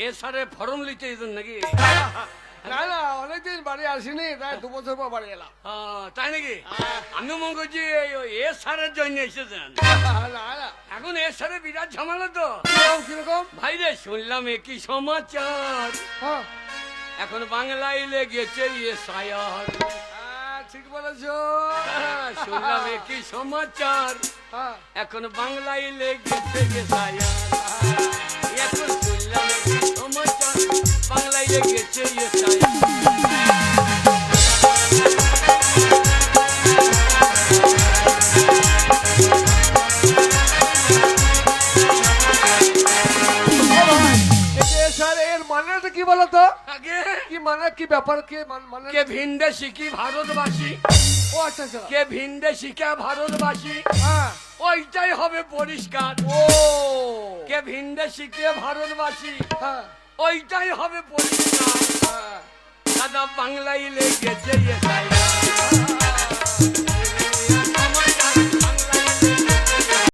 এসারে form লিতে যেতেন নাকি? না না, অনেকদিন বাড়ি আসিনি, তাই 2 বছর পর বাড়ি এলাম। তাই নাকি? আমি মনে করছি এসারের জন্য এসেছেন। না না, এখন এসারে বিরাট ঝামেলা তো। কিরকম? ভাই রে, শুনলাম একই সমাচার, হ্যাঁ, এখন বাংলায় লেগেছে এসআইআর। ঠিক বলেছো। শুনলাম একই সমাচার, হ্যাঁ, এখন বাংলায় লেগেছে এসআইআর। এখন শুনলাম একই সমাচার, বাংলায় লেগেছে এসআইআর। এর মানেটা কি বলতো? আগে কি মানে, কি ব্যাপার, কি মানে? কে ভিনদেশি কি ভারতবাসী, ও আচ্ছা আচ্ছা, কে ভিনদেশি কে ভারতবাসী, হ্যাঁ, ওইটাই হবে পরিষ্কার। ও কে ভিনদেশি কে ভারতবাসী, হ্যাঁ, ওইটাই হবে পরিষ্কার। হ্যাঁ। দাদা বাংলায় লেগেছে এসআইআর।